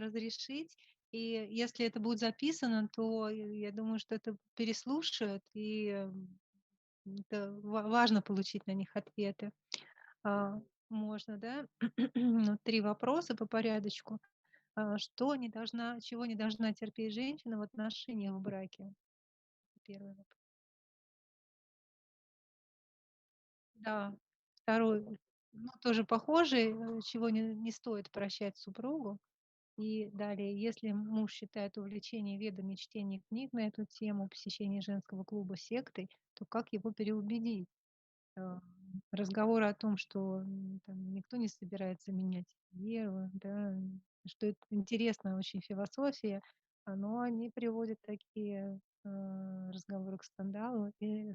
разрешить. И если это будет записано, то я думаю, что это переслушают, и, это важно получить на них ответы. А, можно, да? Ну, 3 вопроса по порядочку. Чего не должна терпеть женщина в отношениях в браке? Первый вопрос. Да. Второй, ну, тоже похожий, чего не стоит прощать супругу. И далее, если муж считает увлечение ведами, чтение книг на эту тему, посещение женского клуба сектой, то как его переубедить? А, Разговоры о том, что, там никто не собирается менять веру, да, что это интересная очень философия, но они приводят такие, разговоры к скандалу и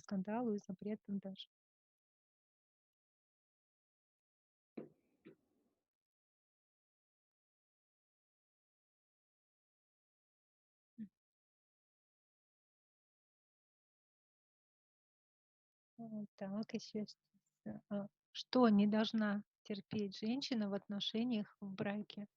запретам даже. Так, еще что не должна терпеть женщина в отношениях в браке?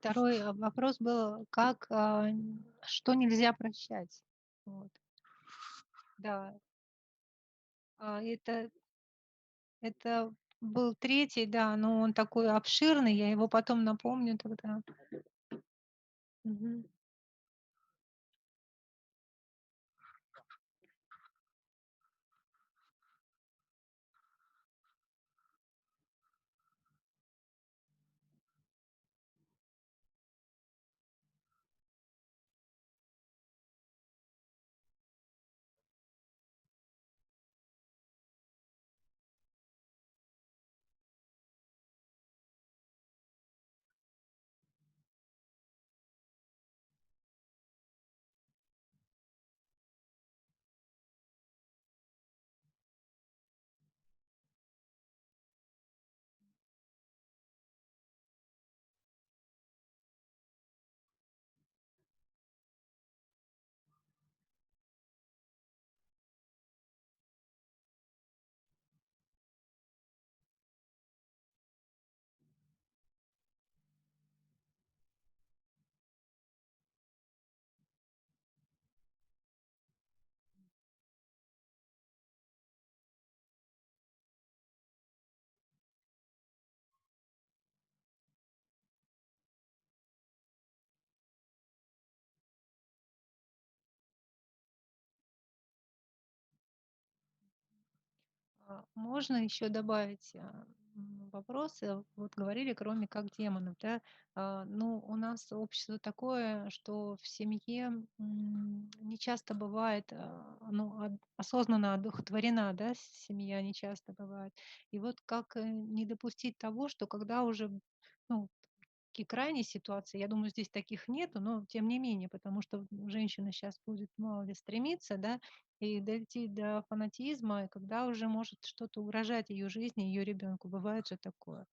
Второй вопрос был, что нельзя прощать. Вот. Да, это был третий, да, но он такой обширный, я его потом напомню тогда. Мгм. Можно еще добавить вопросы? Вот говорили, кроме как демонов, да? Ну, у нас общество такое, что в семье не часто бывает, ну, осознанно одухотворена, да, семья не часто бывает. И вот как не допустить того, что когда уже, ну, такие крайние ситуации, я думаю, здесь таких нету, но тем не менее, потому что женщина сейчас будет, мало ли, стремиться, да, и дойти до фанатизма, и когда уже может что-то угрожать ее жизни, ее ребенку. Бывает же такое.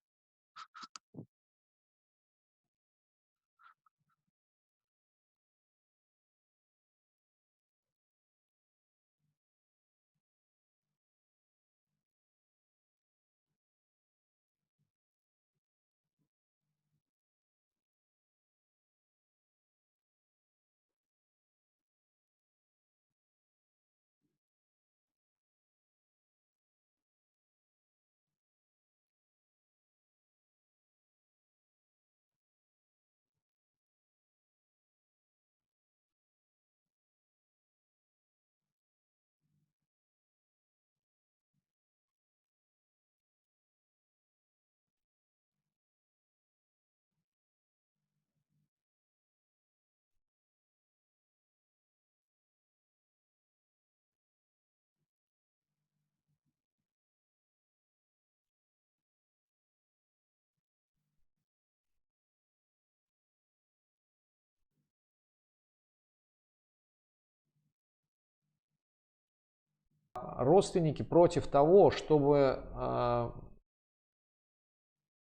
Родственники против того, чтобы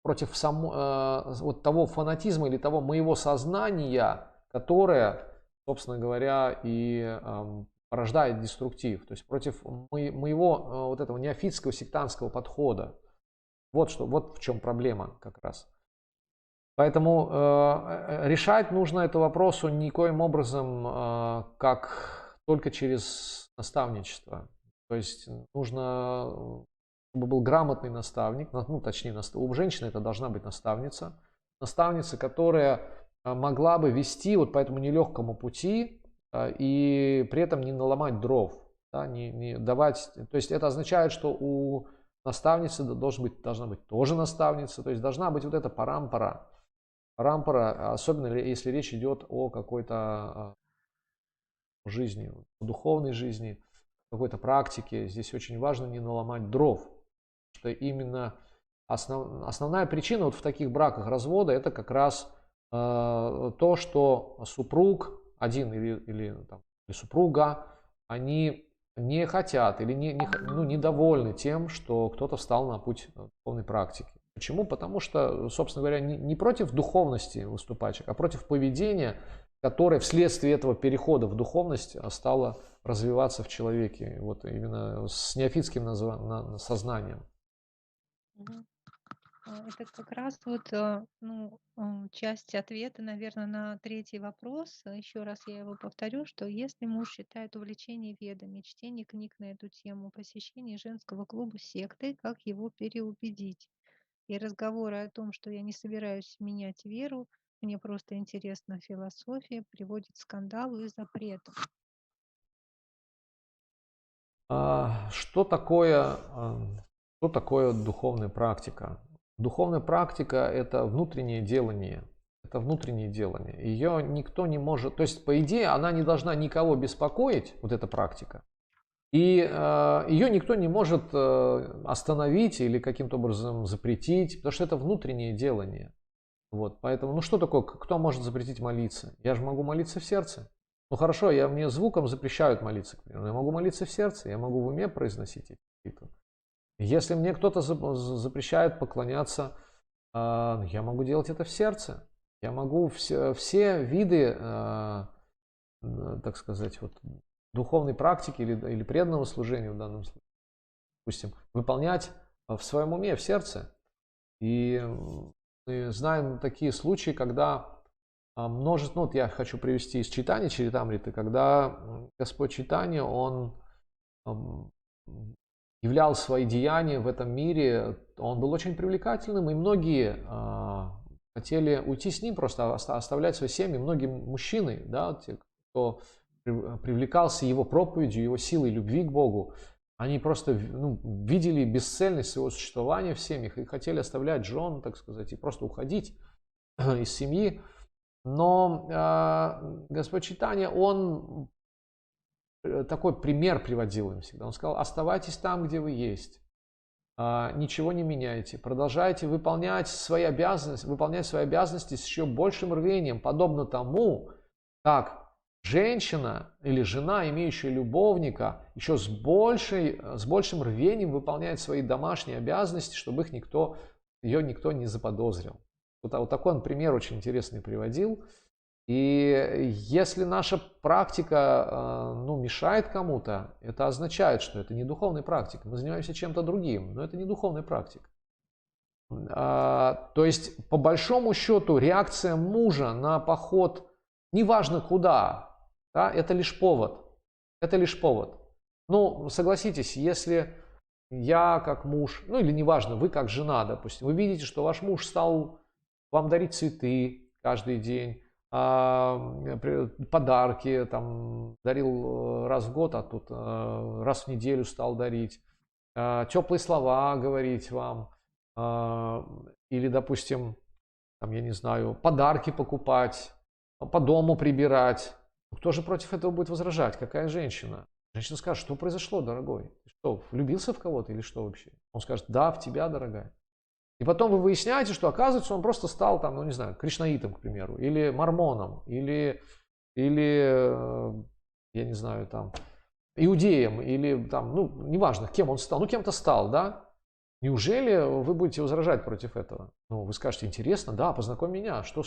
против вот того фанатизма или того моего сознания, которое, собственно говоря, и порождает деструктив. То есть против моего вот этого неофитского сектантского подхода. Вот в чем проблема как раз. Поэтому решать нужно эту вопросу никоим образом, как только через наставничество. То есть нужно, чтобы был грамотный наставник, ну точнее, у женщины это должна быть наставница. Наставница, которая могла бы вести вот по этому нелегкому пути и при этом не наломать дров, да, не давать. То есть это означает, что у наставницы должна быть тоже наставница, то есть должна быть вот эта парампара. Рампора, особенно если речь идет о какой-то жизни, о духовной жизни, какой-то практике. Здесь очень важно не наломать дров, что именно основная причина вот в таких браках развода это как раз то, что супруг один или супруга, они не хотят или ну, недовольны тем, что кто-то встал на путь духовной практики. Почему? Потому что, собственно говоря, не против духовности выступать, а против поведения, которое вследствие этого перехода в духовность стало развиваться в человеке. Вот именно с неофитским сознанием. Мгм. Это как раз вот, ну, часть ответа, наверное, на третий вопрос. Еще раз я его повторю, что если муж считает увлечение ведами, чтение книг на эту тему, посещение женского клуба секты, как его переубедить? И разговоры о том, что я не собираюсь менять веру, мне просто интересна философия, приводит к скандалу и запрету. Что такое духовная практика? Духовная практика – это внутреннее делание. Это внутреннее делание. Ее никто не может… То есть, по идее, она не должна никого беспокоить, вот эта практика. И ее никто не может остановить или каким-то образом запретить, потому что это внутреннее делание. Вот, поэтому, ну что такое, кто может запретить молиться? Я же могу молиться в сердце. Ну хорошо, мне звуком запрещают молиться, к примеру. Я могу молиться в сердце, я могу в уме произносить эти молитвы. Если мне кто-то запрещает поклоняться, я могу делать это в сердце. Я могу все виды, так сказать, вот, духовной практики или преданного служения в данном случае, допустим, выполнять в своем уме, в сердце. И мы знаем такие случаи, когда множество, ну вот я хочу привести из Чайтаньи Чаритамриты, когда Господь Чайтанья, он являл свои деяния в этом мире, он был очень привлекательным, и многие хотели уйти с ним, просто оставлять свои семьи. Многие мужчины, да, те, кто привлекался его проповедью, его силой любви к Богу, они просто видели бесцельность своего существования в семьях и хотели оставлять жен, так сказать, и просто уходить из семьи. Но Господь Чайтанья, он такой пример приводил им всегда. Он сказал: оставайтесь там, где вы есть. Ничего не меняйте. Продолжайте выполнять свои обязанности с еще большим рвением, подобно тому, как женщина или жена, имеющая любовника, еще с большим рвением выполняет свои домашние обязанности, чтобы ее никто не заподозрил. Вот такой он пример очень интересный приводил. И если наша практика мешает кому-то, это означает, что это не духовная практика. Мы занимаемся чем-то другим, но это не духовная практика. То есть, по большому счету, реакция мужа на поход, неважно куда, да, это лишь повод. Это лишь повод. Ну, согласитесь, если я как муж, ну или неважно, вы как жена, допустим, вы видите, что ваш муж стал вам дарить цветы каждый день, подарки, там, дарил раз в год, а тут раз в неделю стал дарить, теплые слова говорить вам, или, допустим, там, я не знаю, подарки покупать, по дому прибирать. Кто же против этого будет возражать? Какая женщина? Женщина скажет: что произошло, дорогой? Ты что, влюбился в кого-то или что вообще? Он скажет: да, в тебя, дорогая. И потом вы выясняете, что оказывается он просто стал там, ну не знаю, кришнаитом, к примеру, или мормоном, или я не знаю, там, иудеем, или там, ну, неважно, кем он стал, ну кем-то стал, да? Неужели вы будете возражать против этого? Ну, вы скажете: интересно, да, познакомь меня, что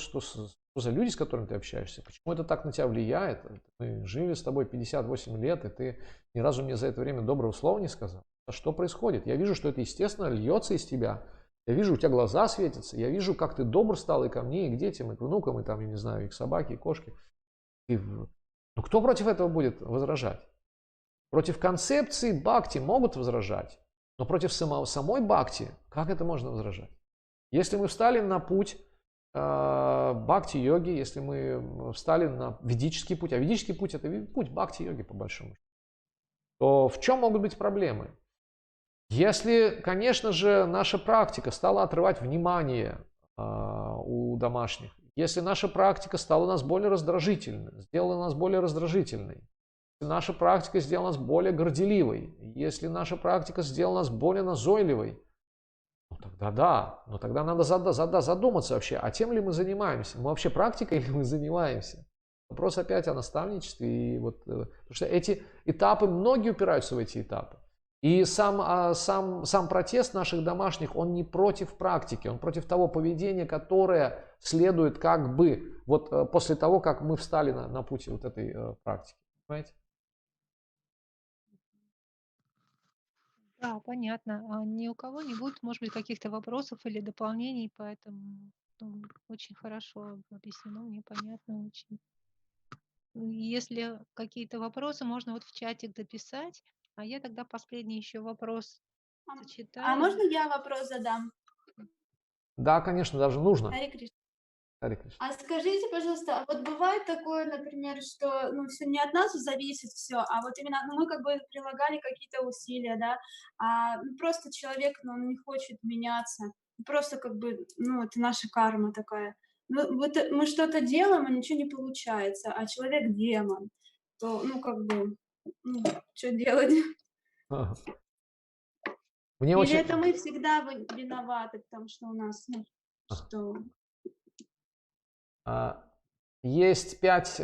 за люди, с которыми ты общаешься, почему это так на тебя влияет? Мы жили с тобой 58 лет, и ты ни разу мне за это время доброго слова не сказал. А что происходит? Я вижу, что это, естественно, льется из тебя. Я вижу, у тебя глаза светятся, я вижу, как ты добр стал и ко мне, и к детям, и к внукам, и там, я не знаю, и к собаке, и кошке. Ну, кто против этого будет возражать? Против концепции бхакти могут возражать, но против самой бхакти, как это можно возражать? Если мы встали на путь бхакти-йоги, если мы встали на ведический путь, а ведический путь – это путь бхакти-йоги по большому счету, то в чем могут быть проблемы? Если, конечно же, наша практика стала отрывать внимание у домашних, если наша практика стала нас более раздражительной, сделала нас более раздражительной, если наша практика сделала нас более горделивой, если наша практика сделала нас более назойливой, ну тогда да, но тогда надо задуматься вообще, а тем ли мы занимаемся? Мы вообще практикой или мы занимаемся? Вопрос опять о наставничестве. И вот, потому что эти этапы, многие упираются в эти этапы. И сам протест наших домашних, он не против практики, он против того поведения, которое следует как бы вот после того, как мы встали на пути вот этой практики. Понимаете? Да, понятно. А ни у кого не будет, может быть, каких-то вопросов или дополнений, поэтому, очень хорошо объяснено, мне понятно очень. Если какие-то вопросы, можно вот в чатик дописать, а я тогда последний еще вопрос А зачитаю. можно я вопрос задам? Да, конечно, даже нужно. Харе Кришна. Харе Кришна. А скажите, пожалуйста, а вот бывает такое, например, что, ну, все не от нас зависит все, а вот именно, ну, мы как бы прилагали какие-то усилия, да, ну, просто человек, ну, он не хочет меняться, просто как бы, ну, это наша карма такая. Ну, вот мы что-то делаем, а ничего не получается, а человек демон, то, ну, как бы, ну, что делать? Мне Или очень... это мы всегда виноваты, потому что у нас, ну, Ага. что... Есть 5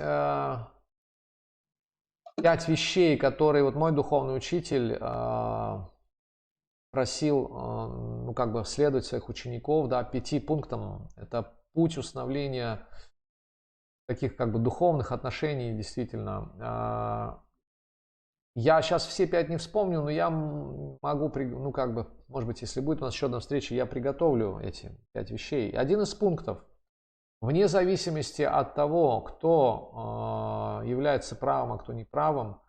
вещей, которые вот мой духовный учитель просил, ну, как бы следовать своих учеников, да, 5 пунктам. Это путь установления таких как бы духовных отношений, действительно. Я сейчас все 5 не вспомню, но я могу, ну, как бы, может быть, если будет у нас еще одна встреча, я приготовлю эти 5 вещей. Один из пунктов: вне зависимости от того, кто является правым, а кто неправым,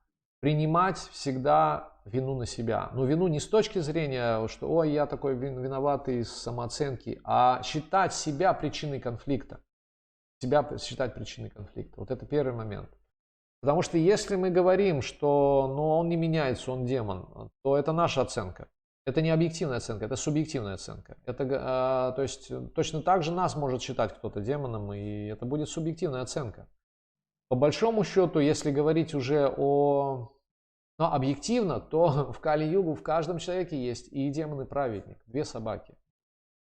принимать всегда вину на себя. Но вину не с точки зрения, что «ой, я такой виноватый из самооценки», а считать себя причиной конфликта. Себя считать причиной конфликта. Вот это первый момент. Потому что если мы говорим, что ну, он не меняется, он демон, то это наша оценка. Это не объективная оценка, это субъективная оценка. То есть точно так же нас может считать кто-то демоном, и это будет субъективная оценка. По большому счету, если говорить уже объективно, то в Кали-югу в каждом человеке есть и демон, и праведник. 2 собаки.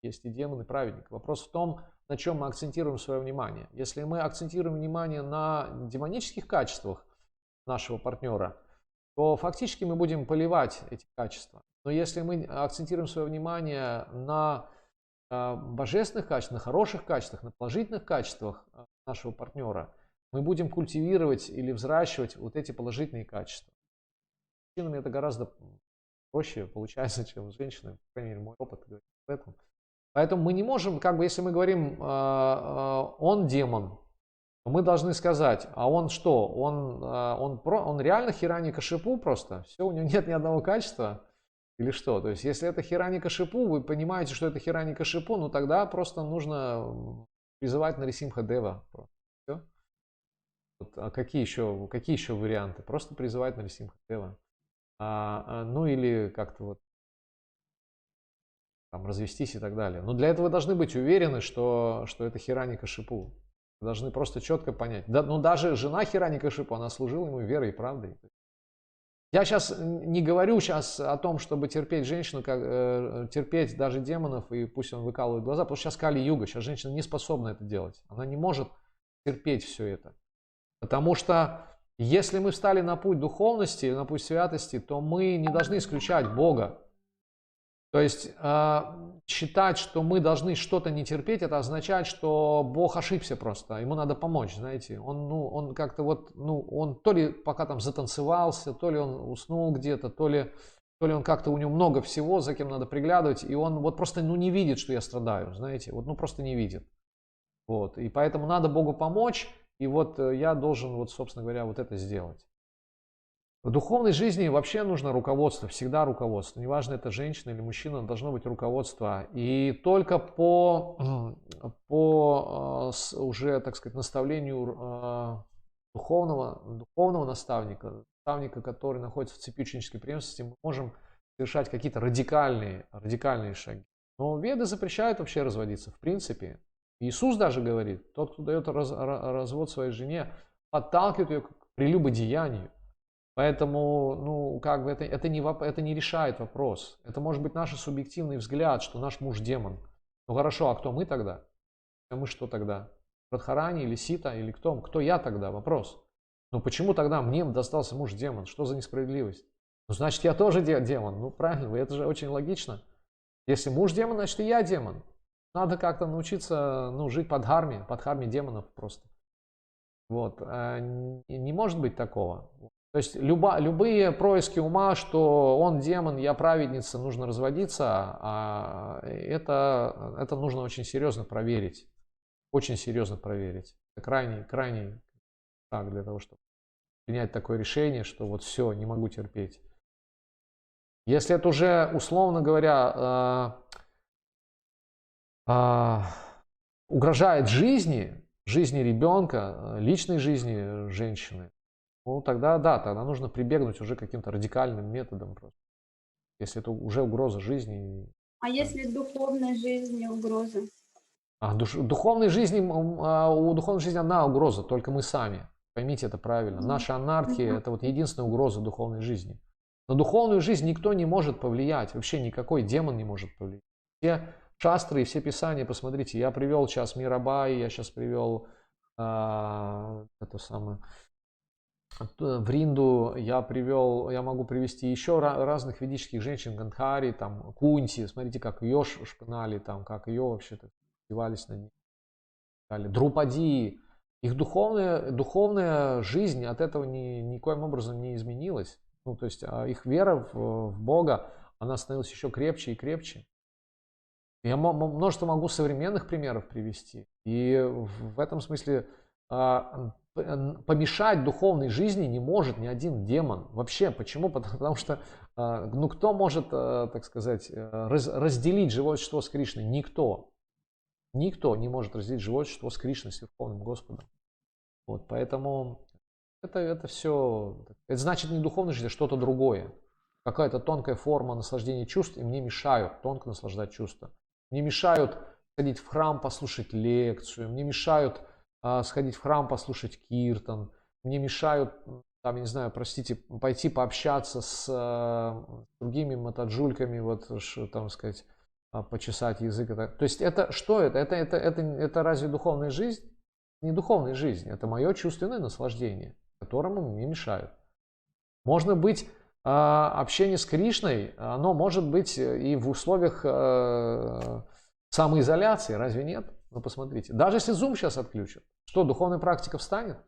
Есть и демон, и праведник. Вопрос в том, на чем мы акцентируем свое внимание. Если мы акцентируем внимание на демонических качествах нашего партнера, то фактически мы будем поливать эти качества. Но если мы акцентируем свое внимание на божественных качествах, на хороших качествах, на положительных качествах нашего партнера, мы будем культивировать или взращивать вот эти положительные качества. С мужчинами это гораздо проще получается, чем с женщинами. По крайней мере, мой опыт говорит об этом. Поэтому мы не можем, как бы, если мы говорим, он демон, то мы должны сказать, а он что? Он реально Хираньякашипу просто? Все, у него нет ни одного качества? Или что? То есть, если это Хираньякашипу, вы понимаете, что это Хираньякашипу, ну тогда просто нужно призывать Нарисимха Дева. Все. Вот, а какие еще варианты? Просто призывать Нарисимха Дева. Ну или как-то вот там развестись и так далее. Но для этого вы должны быть уверены, что это Хираньякашипу. Вы должны просто четко понять. Да, ну даже жена Хираньякашипу, она служила ему верой и правдой. Я сейчас не говорю о том, чтобы терпеть женщину, терпеть даже демонов, и пусть он выкалывает глаза, потому что сейчас Кали-юга, сейчас женщина не способна это делать. Она не может терпеть все это. Потому что если мы встали на путь духовности, на путь святости, то мы не должны исключать Бога. То есть считать, что мы должны что-то не терпеть, это означает, что Бог ошибся просто, ему надо помочь, знаете. Он как-то вот, он то ли пока там затанцевался, то ли он уснул где-то, то ли он как-то, у него много всего, за кем надо приглядывать, и он вот просто не видит, что я страдаю, знаете, вот просто не видит. Вот, и поэтому надо Богу помочь, и вот я должен, вот, собственно говоря, вот это сделать. В духовной жизни вообще нужно руководство, всегда руководство. Неважно, это женщина или мужчина, должно быть руководство. И только по уже, так сказать, наставлению духовного наставника, который находится в цепи ученической преемственности, мы можем совершать какие-то радикальные шаги. Но веды запрещают вообще разводиться, в принципе. Иисус даже говорит, тот, кто дает развод своей жене, подталкивает ее к прелюбодеянию. Поэтому, как бы это не решает вопрос. Это может быть наш субъективный взгляд, что наш муж демон. Ну хорошо, а кто мы тогда? А мы что тогда? Радхарани или Сита или кто? Кто я тогда? Вопрос. Ну почему тогда мне достался муж демон? Что за несправедливость? Ну значит я тоже демон. Ну правильно, это же очень логично. Если муж демон, значит и я демон. Надо как-то научиться жить под дхарме демонов просто. Вот. Не может быть такого. То есть любые происки ума, что он демон, я праведница, нужно разводиться, это нужно очень серьезно проверить. Очень серьезно проверить. Это крайний шаг для того, чтобы принять такое решение, что вот все, не могу терпеть. Если это уже, условно говоря, угрожает жизни ребенка, личной жизни женщины, ну тогда да, тогда нужно прибегнуть уже к каким-то радикальным методам просто. Если это уже угроза жизни. А если духовной жизни угроза? Духовной жизни, у духовной жизни одна угроза, только мы сами. Поймите это правильно. Наша анархия – это вот единственная угроза духовной жизни. На духовную жизнь никто не может повлиять, вообще никакой демон не может повлиять. Все шастры и все писания, посмотрите, я привел сейчас Мирабай, я сейчас привел Вринду, я могу привести еще разных ведических женщин, Гандхари, там, Кунти, смотрите, как ее шпынали, там, как ее вообще-то издевались над ней. Друпади, их духовная жизнь от этого никоим образом не изменилась. Ну, то есть их вера в Бога, она становилась еще крепче и крепче. Я множество могу современных примеров привести. И в этом смысле помешать духовной жизни не может ни один демон. Вообще, почему? Потому что, ну, кто может, так сказать, разделить живое существо с Кришной? Никто. Никто не может разделить живое существо с Кришной, с Верховным Господом. Вот, поэтому это все, это значит не духовная жизнь, а что-то другое. Какая-то тонкая форма наслаждения чувств, и мне мешают тонко наслаждать чувства. Мне мешают сходить в храм, послушать лекцию, мне мешают сходить в храм, послушать киртан, мне мешают, там, я не знаю, простите, пойти пообщаться с другими матаджульками, вот, там сказать, почесать язык. То есть это что это? Это разве духовная жизнь? Не духовная жизнь, это мое чувственное наслаждение, которому мне мешают. Можно быть, общение с Кришной, оно может быть и в условиях самоизоляции, разве нет? Ну посмотрите, даже если Zoom сейчас отключат, что, духовная практика встанет?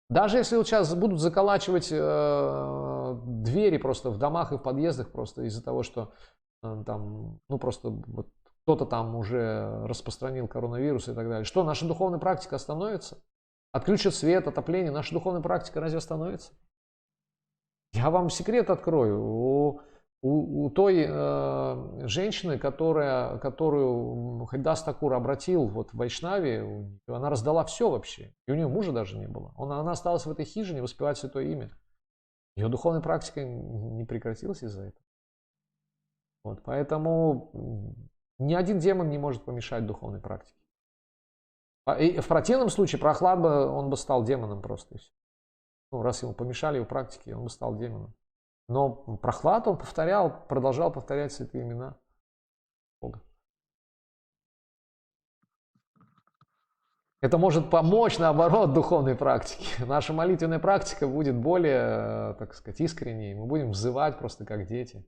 Даже если вот сейчас будут заколачивать двери просто в домах и в подъездах просто из-за того, что там, ну просто вот, кто-то там уже распространил коронавирус и так далее. Что, наша духовная практика остановится? Отключат свет, отопление, наша духовная практика разве остановится? Я вам секрет открою. У той женщины, которую Харидас Такур обратил вот в Вайшнаве, она раздала все вообще. И у нее мужа даже не было. Она осталась в этой хижине воспевать святое имя. Ее духовная практика не прекратилась из-за этого. Вот, поэтому ни один демон не может помешать духовной практике. И в противном случае Прохлад он бы стал демоном просто. И все. Ну, раз ему помешали его практике, он бы стал демоном. Но Прохлад, он продолжал повторять святые имена Бога. Это может помочь, наоборот, духовной практике. Наша молитвенная практика будет более, так сказать, искренней. Мы будем взывать просто как дети.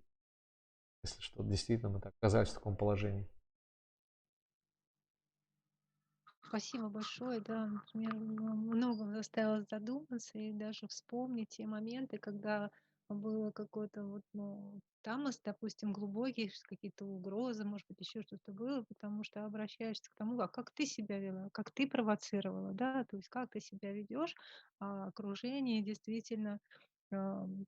Если что, действительно мы так оказались в таком положении. Спасибо большое, да, например, много заставило задуматься и даже вспомнить те моменты, когда было какое-то вот, ну, тамос, допустим, глубокие какие-то угрозы, может быть, еще что-то было, потому что обращаешься к тому, а как ты себя вела, как ты провоцировала, да, то есть как ты себя ведешь, а окружение действительно ам,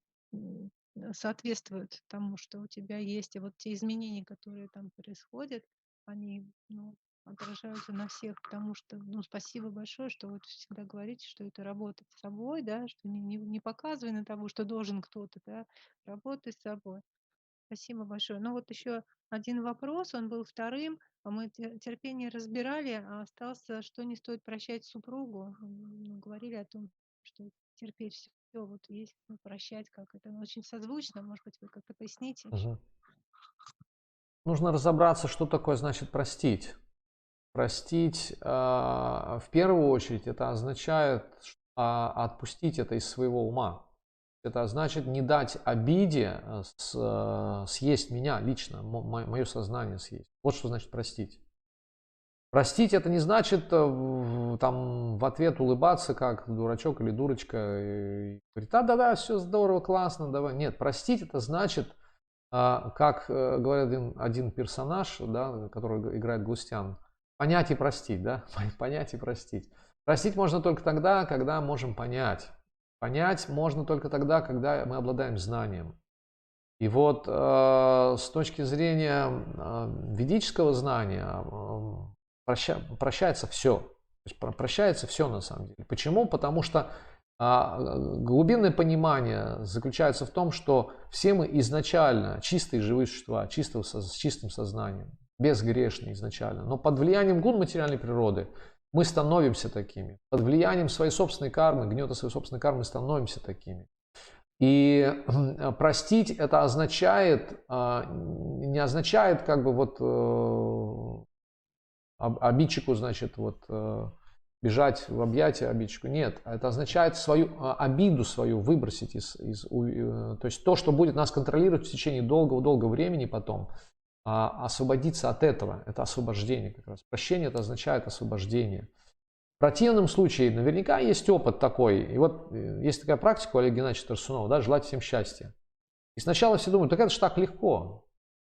соответствует тому, что у тебя есть, и вот те изменения, которые там происходят, они, ну, отражаются на всех, потому что, ну, спасибо большое, что вот всегда говорите, что это работать с собой, да, что не показывай на того, что должен кто-то, да, работай с собой. Спасибо большое. Ну вот еще один вопрос, он был вторым. Мы терпение разбирали, а остался, что не стоит прощать супругу. Ну, говорили о том, что терпеть все вот есть, ну, прощать как это. Ну, очень созвучно, может быть, вы как-то поясните еще. Нужно разобраться, что такое значит простить. Простить в первую очередь это означает отпустить это из своего ума. Это значит не дать обиде съесть меня лично, мое сознание съесть. Вот что значит простить. Простить это не значит там в ответ улыбаться, как дурачок или дурочка, и говорить, да-да-да, все здорово, классно, давай. Нет, простить это значит, как говорит один персонаж, да, который играет Галустян, понять и простить, да, понять и простить. Простить можно только тогда, когда можем понять. Понять можно только тогда, когда мы обладаем знанием. И вот с точки зрения ведического знания прощается все. Прощается все на самом деле. Почему? Потому что глубинное понимание заключается в том, что все мы изначально чистые живые существа, с чистым сознанием, безгрешные изначально. Но под влиянием гун материальной природы мы становимся такими. Под влиянием своей собственной кармы, гнета своей собственной кармы становимся такими. И простить это означает, не означает как бы вот обидчику, значит, вот бежать в объятия обидчику. Нет, это означает свою обиду свою выбросить то есть то, что будет нас контролировать в течение долгого-долгого времени потом, освободиться от этого. Это освобождение как раз. Прощение это означает освобождение. В противном случае наверняка есть опыт такой. И вот есть такая практика у Олега Геннадьевича Тарсунова, да, желать всем счастья. И сначала все думают, так это же так легко.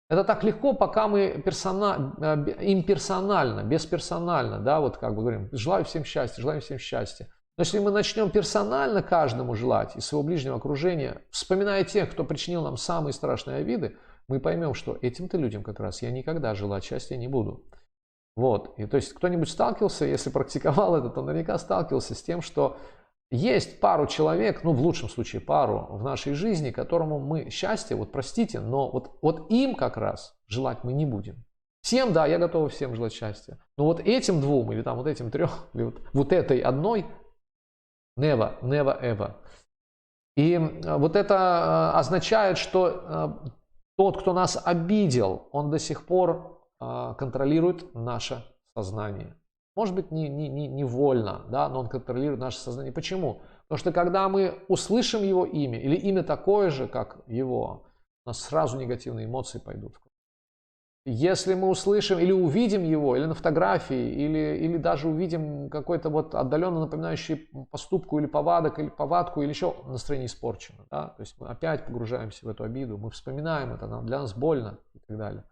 Это так легко, пока мы имперсонально, бесперсонально, да, вот как бы говорим, желаю всем счастья, желаю всем счастья. Но если мы начнем персонально каждому желать из своего ближнего окружения, вспоминая тех, кто причинил нам самые страшные обиды, мы поймем, что этим-то людям как раз я никогда желать счастья не буду. Вот. И то есть кто-нибудь сталкивался, если практиковал это, то наверняка сталкивался с тем, что есть пару человек, ну в лучшем случае пару в нашей жизни, которому мы счастье, вот простите, но вот им как раз желать мы не будем. Всем, да, я готов всем желать счастья. Но вот этим двум, или там вот этим трем, или вот этой одной, never, never, ever. И вот это означает, что тот, кто нас обидел, он до сих пор контролирует наше сознание. Может быть, невольно, да, но он контролирует наше сознание. Почему? Потому что когда мы услышим его имя, или имя такое же, как его, у нас сразу негативные эмоции пойдут. Если мы услышим или увидим его, или на фотографии, или даже увидим какой-то вот отдаленно напоминающий поступку или повадку, или еще настроение испорчено. Да? То есть мы опять погружаемся в эту обиду, мы вспоминаем это, для нас больно и так далее.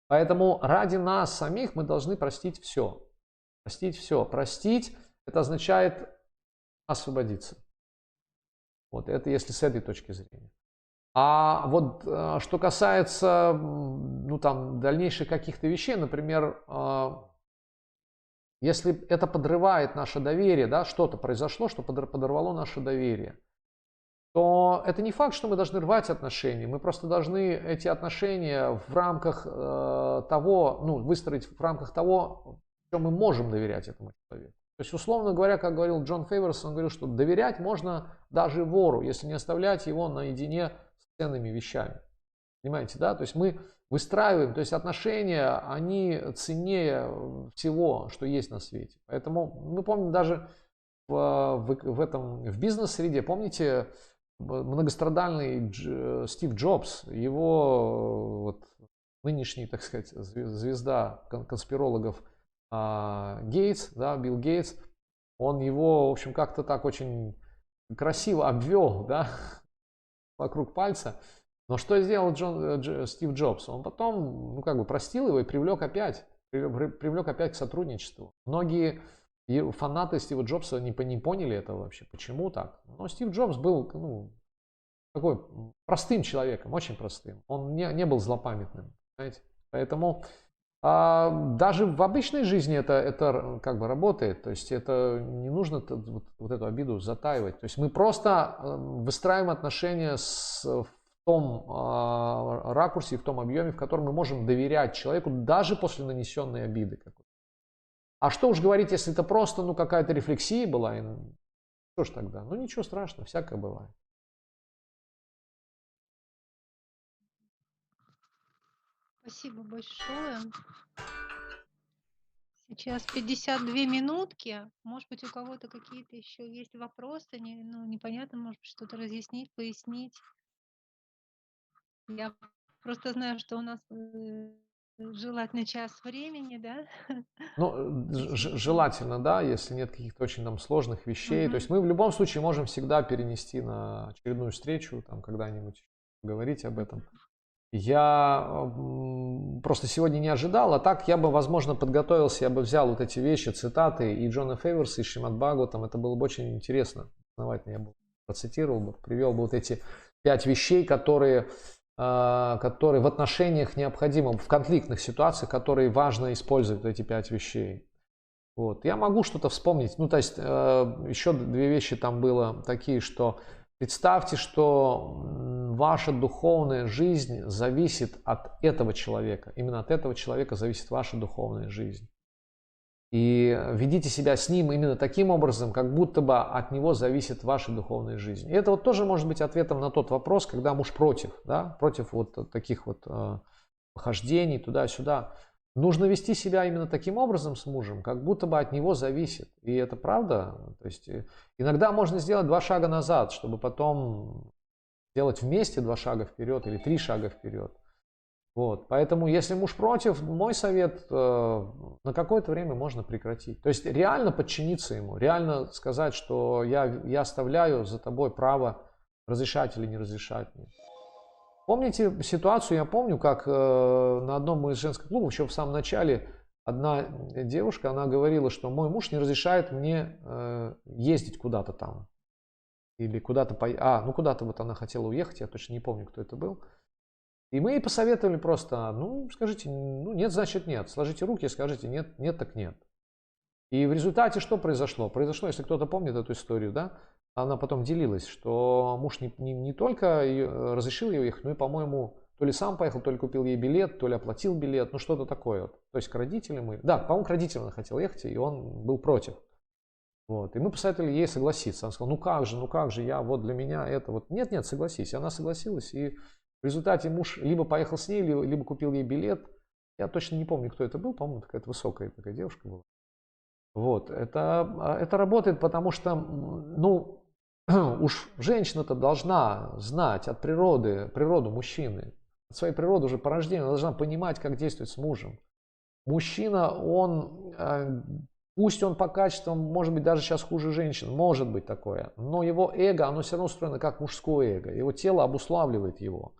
Поэтому ради нас самих мы должны простить все. Простить все. Простить это означает освободиться. Вот это если с этой точки зрения. А вот что касается ну, там, дальнейших каких-то вещей, например, если это подрывает наше доверие, да, что-то произошло, что подорвало наше доверие, то это не факт, что мы должны рвать отношения. Мы просто должны эти отношения в рамках того, ну, выстроить в рамках того, что мы можем доверять этому человеку. То есть, условно говоря, как говорил Джон Фейверс, он говорил, что доверять можно даже вору, если не оставлять его наедине с ценными вещами. Понимаете, да? То есть мы выстраиваем, то есть отношения, они ценнее всего, что есть на свете. Поэтому мы помним даже в бизнес-среде, помните, многострадальный Стив Джобс, его вот, нынешний, так сказать, звезда конспирологов Гейтс, да, Билл Гейтс, он его, в общем, как-то так очень красиво обвел, да, вокруг пальца. Но что сделал Стив Джобс? Он потом, ну, как бы простил его и привлек опять к сотрудничеству. Многие фанаты Стива Джобса не поняли этого вообще. Почему так? Но Стив Джобс был, ну, такой простым человеком, очень простым. Он не был злопамятным. Понимаете? Поэтому даже в обычной жизни это как бы работает. То есть это не нужно вот эту обиду затаивать. То есть мы просто выстраиваем отношения в том ракурсе, в том объеме, в котором мы можем доверять человеку даже после нанесенной обиды. А что уж говорить, если это просто ну, какая-то рефлексия была, что ж тогда? Ну ничего страшного, всякое бывает. Спасибо большое. Сейчас 52 минутки. Может быть, у кого-то какие-то еще есть вопросы, ну, непонятно, может быть, что-то разъяснить, пояснить. Я просто знаю, что у нас желательно час времени, да, Ну, действительно. желательно, да, если нет каких-то очень там сложных вещей. То есть Мгм. мы в любом случае можем всегда перенести на очередную встречу, там когда-нибудь говорить об этом. Мгм. Я просто сегодня не ожидал, а так я бы, возможно, подготовился, я бы взял вот эти вещи, цитаты и Джона Фейверса, и Шримад Бхагаватам, это было бы очень интересно, основательно, я бы процитировал бы, привел бы вот эти 5 вещей, которые в отношениях необходимы, в конфликтных ситуациях, которые важно использовать, вот эти 5 вещей. Вот. Я могу что-то вспомнить. Ну, то есть, еще 2 вещи там было такие, что представьте, что ваша духовная жизнь зависит от этого человека. Именно от этого человека зависит ваша духовная жизнь. И ведите себя с ним именно таким образом, как будто бы от него зависит ваша духовная жизнь. И это вот тоже может быть ответом на тот вопрос, когда муж против, да, против вот таких вот похождений туда-сюда. Нужно вести себя именно таким образом с мужем, как будто бы от него зависит. И это правда. То есть иногда можно сделать 2 шага назад, чтобы потом делать вместе 2 шага вперед или 3 шага вперед. Вот. Поэтому, если муж против, мой совет, на какое-то время можно прекратить. То есть реально подчиниться ему, реально сказать, что я оставляю за тобой право разрешать или не разрешать мне. Помните ситуацию, я помню, как на одном из женских клубов, еще в самом начале, одна девушка, она говорила, что мой муж не разрешает мне ездить куда-то там. Или куда-то, ну куда-то вот она хотела уехать, я точно не помню, кто это был. И мы ей посоветовали просто, ну скажите, ну нет, значит нет. Сложите руки и скажите нет, нет так нет. И в результате что произошло? Произошло, если кто-то помнит эту историю, да, она потом делилась, что муж не только разрешил ей уехать, но и, по-моему, то ли сам поехал, то ли купил ей билет, то ли оплатил билет, ну что-то такое. То есть к родителям, да, по-моему, к родителям она хотела ехать, и он был против. Вот. И мы посоветовали ей согласиться. Она сказала, ну как же, я вот для меня это вот. Нет, нет, согласись. И она согласилась, и в результате муж либо поехал с ней, либо купил ей билет. Я точно не помню, кто это был, по-моему, какая-то высокая такая девушка была. Вот, это работает, потому что, ну, уж женщина-то должна знать от природы, природу мужчины, от своей природы уже по рождению, она должна понимать, как действовать с мужем. Мужчина, пусть он по качествам, может быть, даже сейчас хуже женщин, может быть такое, но его эго, оно все равно устроено как мужское эго, его тело обуславливает его.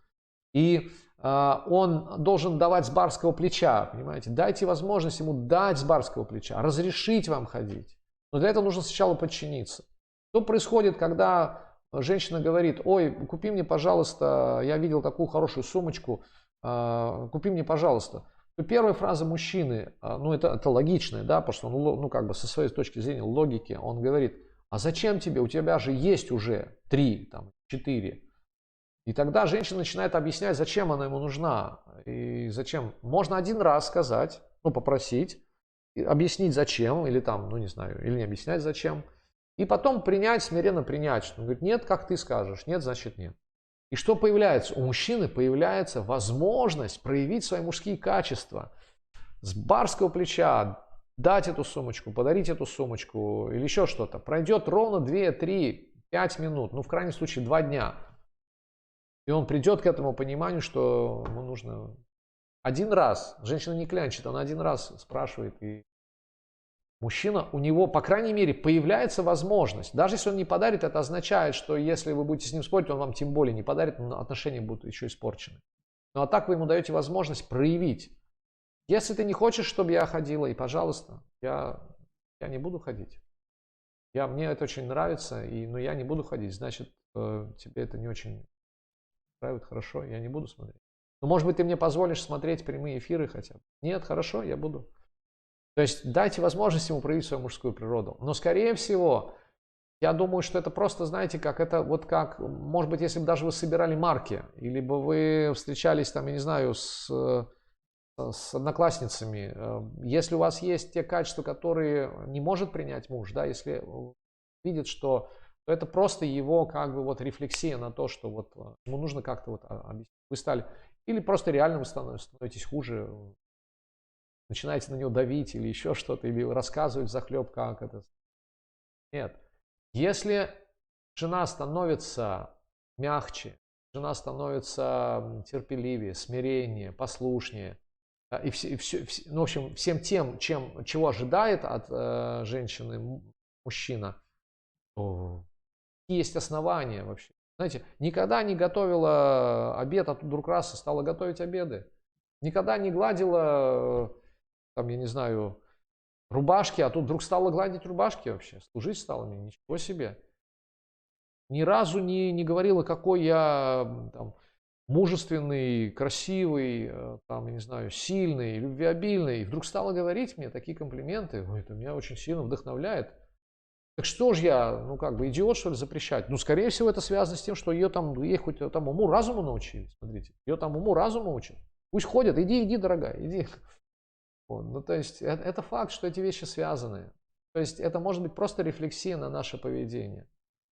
И он должен давать с барского плеча, понимаете? Дайте возможность ему дать с барского плеча, разрешить вам ходить. Но для этого нужно сначала подчиниться. Что происходит, когда женщина говорит, ой, купи мне, пожалуйста, я видел такую хорошую сумочку, купи мне, пожалуйста. То первая фраза мужчины, ну это логичная, да, потому что он, ну как бы со своей точки зрения логики, он говорит, а зачем тебе, у тебя же есть уже 3, там, 4. И тогда женщина начинает объяснять, зачем она ему нужна. И зачем. Можно один раз сказать, ну, попросить, объяснить зачем, или там, ну, не знаю, или не объяснять зачем. И потом принять, смиренно принять, что он говорит, нет, как ты скажешь, нет, значит нет. И что появляется? У мужчины появляется возможность проявить свои мужские качества. С барского плеча дать эту сумочку, подарить эту сумочку или еще что-то. Пройдет ровно 2, 3, 5 минут, ну, в крайнем случае 2 дня. И он придет к этому пониманию, что ему нужно один раз. Женщина не клянчит, она один раз спрашивает. И мужчина, у него, по крайней мере, появляется возможность. Даже если он не подарит, это означает, что если вы будете с ним спорить, он вам тем более не подарит, но отношения будут еще испорчены. Ну а так вы ему даете возможность проявить. Если ты не хочешь, чтобы я ходила, и пожалуйста, я не буду ходить. Мне это очень нравится, но я не буду ходить. Значит, тебе это не очень устраивает, хорошо, я не буду смотреть. Но, может быть, ты мне позволишь смотреть прямые эфиры хотя бы? Нет, хорошо, я буду. То есть дайте возможность ему проявить свою мужскую природу. Но, скорее всего, я думаю, что это просто, знаете, как это, вот как, может быть, если бы даже вы собирали марки, или бы вы встречались там, я не знаю, с одноклассницами, если у вас есть те качества, которые не может принять муж, да, если видит, что это просто его как бы вот рефлексия на то, что вот ему нужно как-то вот объяснить. Вы стали, или просто реально вы становитесь хуже, начинаете на него давить или еще что-то, или рассказывать взахлеб, как это. Нет. Если жена становится мягче, жена становится терпеливее, смирение, послушнее, Ну, в общем, всем тем, чего ожидает от женщины мужчина, то есть основания вообще. Знаете, никогда не готовила обед, а тут вдруг раз и стала готовить обеды. Никогда не гладила, там, я не знаю, рубашки, а тут вдруг стала гладить рубашки вообще. Служить стала мне, ничего себе. Ни разу не говорила, какой я там мужественный, красивый, там, я не знаю, сильный, любвеобильный. И вдруг стала говорить мне такие комплименты. Ой, это меня очень сильно вдохновляет. Так что ж я, ну как бы идиот, что ли, запрещать? Ну, скорее всего, это связано с тем, что ей хоть там уму-разуму научили. Смотрите, ее там уму-разуму учат. Пусть ходят, иди, дорогая, иди. Вот. Ну, то есть, это факт, что эти вещи связаны. То есть, это может быть просто рефлексия на наше поведение.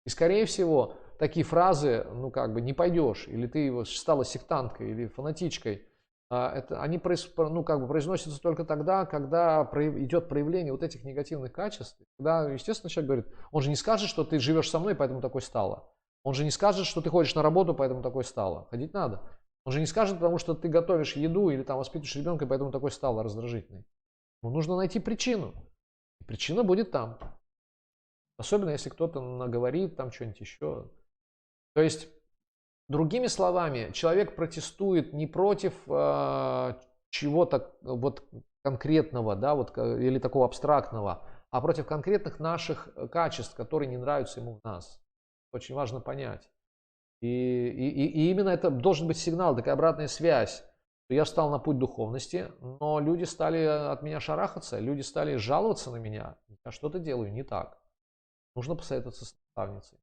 И, скорее всего, такие фразы, ну, как бы, не пойдешь, или ты стала сектанткой, или фанатичкой, они ну, как бы, произносятся только тогда, когда идет проявление вот этих негативных качеств. Когда, естественно, человек говорит, он же не скажет, что ты живешь со мной, поэтому такой стала. Он же не скажет, что ты ходишь на работу, поэтому такой стала. Ходить надо. Он же не скажет, потому что ты готовишь еду или там воспитываешь ребенка, поэтому такой стала раздражительный. Ему нужно найти причину. И причина будет там. Особенно, если кто-то наговорит там что-нибудь еще. То есть, другими словами, человек протестует не против чего-то вот конкретного, да, вот, или такого абстрактного, а против конкретных наших качеств, которые не нравятся ему в нас. Очень важно понять. И именно это должен быть сигнал, такая обратная связь. Я встал на путь духовности, но люди стали от меня шарахаться, люди стали жаловаться на меня. Я что-то делаю не так. Нужно посоветоваться с наставницей.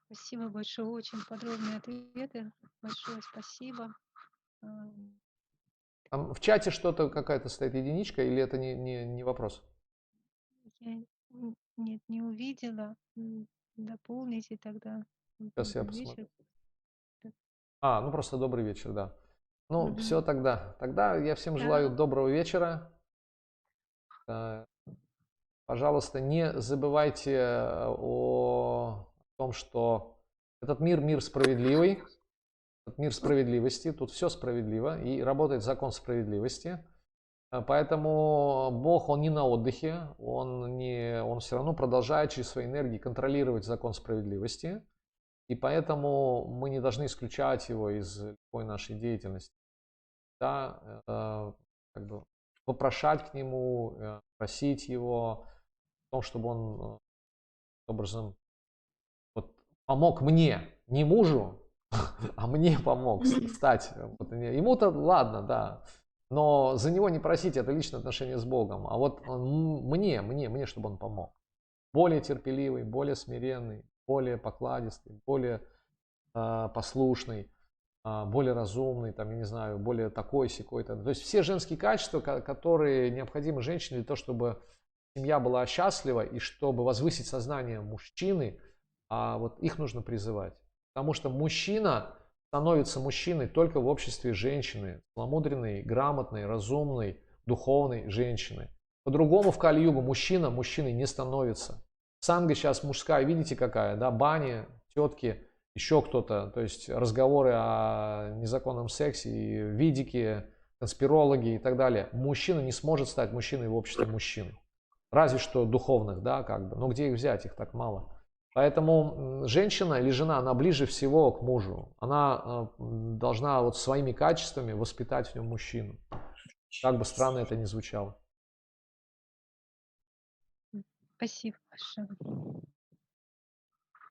Спасибо большое, очень подробные ответы. Большое спасибо. А, Там в чате что-то, какая-то стоит единичка, или это не вопрос? Я нет, не увидела. Дополните тогда. Сейчас я Добрый посмотрю. вечер. Так. Ну просто добрый вечер, да. Ну, Мгм. все тогда. Тогда я всем желаю Да. доброго вечера. Пожалуйста, не забывайте о том, что этот мир справедливый, этот мир справедливости, тут все справедливо, и работает закон справедливости. Поэтому Бог, Он не на отдыхе, Он все равно продолжает через свои энергии контролировать закон справедливости, и поэтому мы не должны исключать его из любой нашей деятельности. Да, как бы вопрошать к Нему, просить Его о том, чтобы Он образом вот, помог мне, не мужу, а мне помог стать. Вот, ему-то ладно, да, но за него не просите, это личное отношение с Богом, а вот мне, чтобы он помог. Более терпеливый, более смиренный, более покладистый, более послушный, более разумный, там, я не знаю, более такой-сякой. То есть все женские качества, которые необходимы женщине для того, чтобы семья была счастлива и чтобы возвысить сознание мужчины, вот их нужно призывать. Потому что мужчина становится мужчиной только в обществе женщины, целомудренной, грамотной, разумной, духовной женщины. По-другому в Кали-югу мужчина мужчиной не становится. Санга сейчас мужская, видите какая, да, бани, тетки, еще кто-то, то есть разговоры о незаконном сексе, и видики, конспирологи и так далее. Мужчина не сможет стать мужчиной в обществе мужчин. Разве что духовных, да, как бы. Но где их взять? Их так мало. Поэтому женщина или жена, она ближе всего к мужу. Она должна вот своими качествами воспитать в нем мужчину. Как бы странно это ни звучало. Спасибо большое.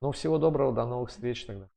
Ну, всего доброго, до новых встреч тогда.